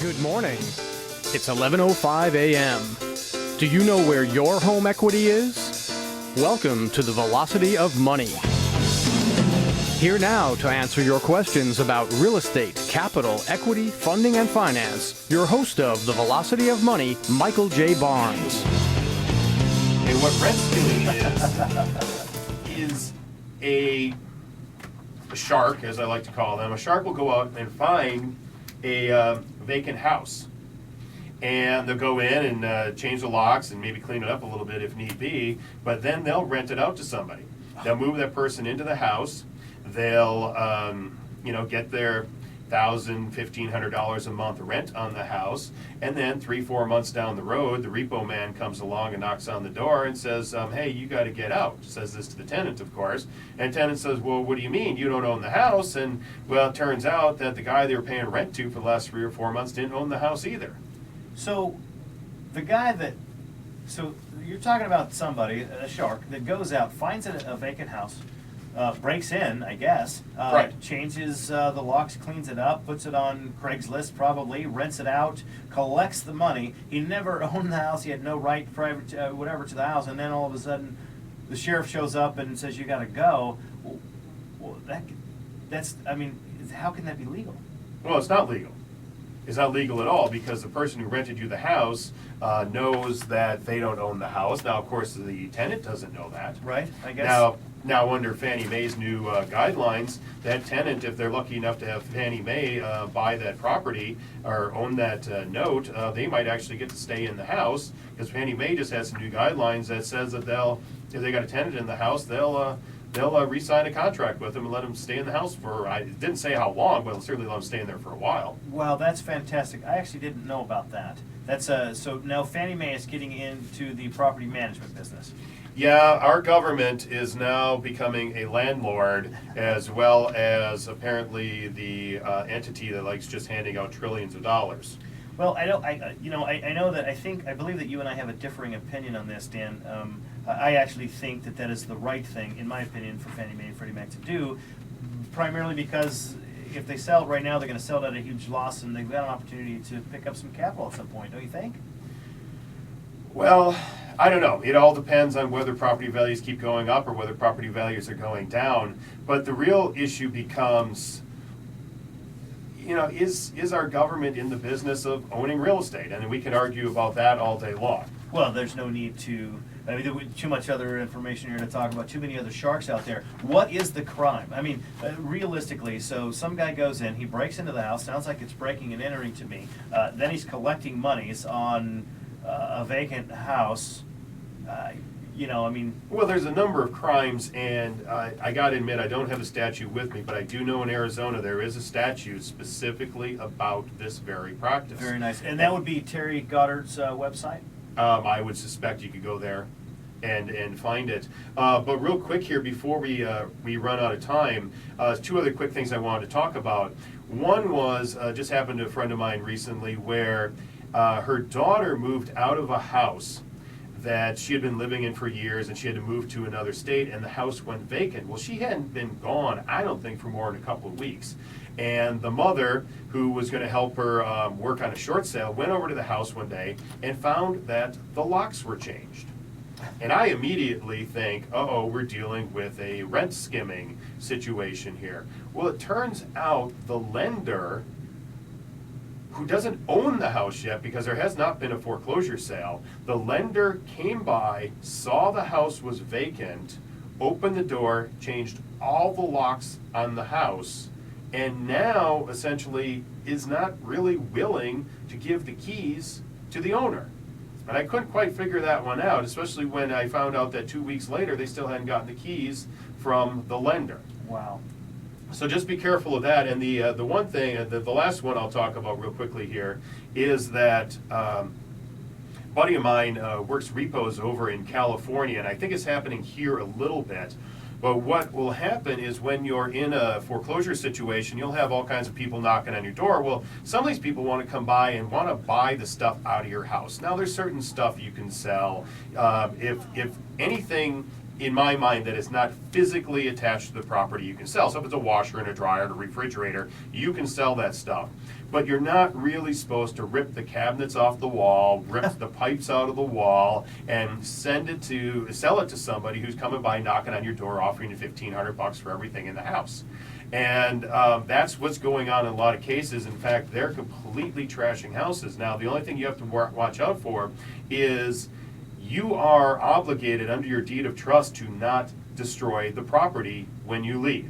Good morning. It's 11:05 a.m. Do you know where your home equity is? Welcome to the Velocity of Money. Here now to answer your questions about real estate, capital, equity, funding, and finance, your host of the Velocity of Money, Michael J. Barnes. And what Brent's doing is a shark, as I like to call them. A shark will go out and find a vacant house. And they'll go in and change the locks and maybe clean it up a little bit if need be, but then they'll rent it out to somebody. They'll move that person into the house. They'll, get their $1,000, $1,500 a month rent on the house, and then 3-4 months down the road, the repo man comes along and knocks on the door and says, hey, you got to get out. Says this to the tenant, of course, and tenant says, well, what do you mean? You don't own the house? And well, it turns out that the guy they were paying rent to for the last 3 or 4 months didn't own the house either. So so you're talking about somebody, a shark, that goes out, finds a vacant house, breaks in, I guess, Right. changes the locks, cleans it up, puts it on Craigslist probably, rents it out, collects the money. He never owned the house. He had no right, private, whatever, to the house. And then all of a sudden, the sheriff shows up and says, you got to go. Well, how can that be legal? Well, it's not legal. It's not legal at all because the person who rented you the house knows that they don't own the house. Now, of course, the tenant doesn't know that. Right, I guess. Now under Fannie Mae's new guidelines, that tenant, if they're lucky enough to have Fannie Mae buy that property or own that note, they might actually get to stay in the house because Fannie Mae just has some new guidelines that says that if they got a tenant in the house, they'll re-sign a contract with them and let them stay in the house for, I didn't say how long, but it'll certainly let them stay in there for a while. Well, that's fantastic. I actually didn't know about that. That's so now Fannie Mae is getting into the property management business. Yeah, our government is now becoming a landlord as well as apparently the entity that likes just handing out trillions of dollars. Well, I know that I believe that you and I have a differing opinion on this, Dan. I actually think that is the right thing, in my opinion, for Fannie Mae and Freddie Mac to do, primarily because if they sell it right now, they're going to sell it at a huge loss, and they've got an opportunity to pick up some capital at some point, don't you think? Well, I don't know. It all depends on whether property values keep going up or whether property values are going down. But the real issue becomes, is our government in the business of owning real estate? And we can argue about that all day long. Well, there's no need to. I mean, there's too much other information here to talk about. Too many other sharks out there. What is the crime? I mean, realistically, so some guy goes in, he breaks into the house. Sounds like it's breaking and entering to me. Then he's collecting monies on a vacant house. Well, there's a number of crimes, and I got to admit, I don't have a statute with me, but I do know in Arizona there is a statute specifically about this very practice. Very nice. And that would be Terry Goddard's website? I would suspect you could go there and find it. But real quick here, before we run out of time, 2 other quick things I wanted to talk about. One was, just happened to a friend of mine recently where her daughter moved out of a house that she had been living in for years, and she had to move to another state, and the house went vacant. Well, she hadn't been gone, I don't think, for more than a couple of weeks. And the mother, who was going to help her work on a short sale, went over to the house one day and found that the locks were changed. And I immediately think, we're dealing with a rent skimming situation here. Well, it turns out the lender, who doesn't own the house yet because there has not been a foreclosure sale, the lender came by, saw the house was vacant, opened the door, changed all the locks on the house, and now essentially is not really willing to give the keys to the owner. And I couldn't quite figure that one out, especially when I found out that 2 weeks later they still hadn't gotten the keys from the lender. Wow. So just be careful of that. And the one thing, the last one I'll talk about real quickly here is that a buddy of mine works repos over in California, and I think it's happening here a little bit. But what will happen is when you're in a foreclosure situation, you'll have all kinds of people knocking on your door. Well, some of these people want to come by and want to buy the stuff out of your house. Now, there's certain stuff you can sell. If anything in my mind, that is not physically attached to the property you can sell. So if it's a washer and a dryer and a refrigerator, you can sell that stuff. But you're not really supposed to rip the cabinets off the wall, rip the pipes out of the wall, and sell it to somebody who's coming by, knocking on your door, offering you $1,500 for everything in the house. And that's what's going on in a lot of cases. In fact, they're completely trashing houses. Now, the only thing you have to watch out for is you are obligated under your deed of trust to not destroy the property when you leave.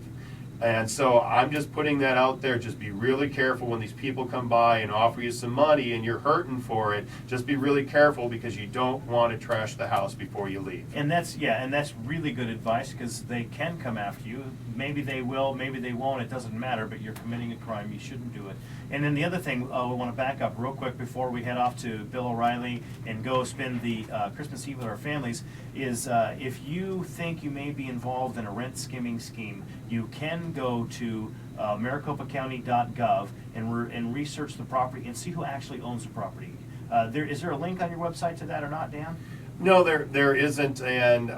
And so I'm just putting that out there. Just be really careful when these people come by and offer you some money and you're hurting for it. Just be really careful, because you don't want to trash the house before you leave. And that's really good advice, because they can come after you. Maybe they will, maybe they won't, it doesn't matter, but you're committing a crime, you shouldn't do it. And then the other thing, we want to back up real quick before we head off to Bill O'Reilly and go spend the Christmas Eve with our families, is if you think you may be involved in a rent skimming scheme, you can go to maricopacounty.gov and research the property and see who actually owns the property. Is there a link on your website to that or not, Dan? No, there isn't, and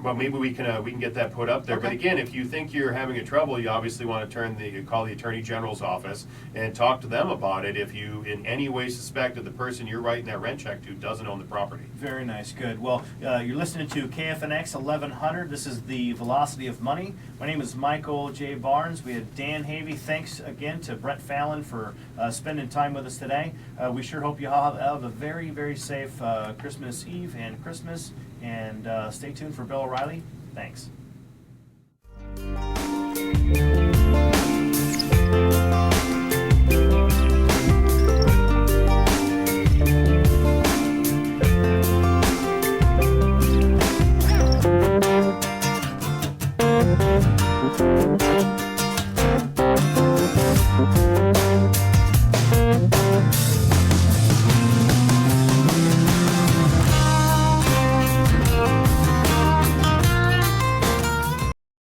well, maybe we can get that put up there. Okay. But again, if you think you're having a trouble, you obviously want to call the Attorney General's office and talk to them about it if you in any way suspect that the person you're writing that rent check to doesn't own the property. Very nice, good. Well, you're listening to KFNX 1100. This is the Velocity of Money. My name is Michael J. Barnes. We had Dan Havey. Thanks again to Brett Fallon for spending time with us today. We sure hope you all have a very, very safe Christmas Eve and Christmas. And stay tuned for Bill O'Reilly. Thanks.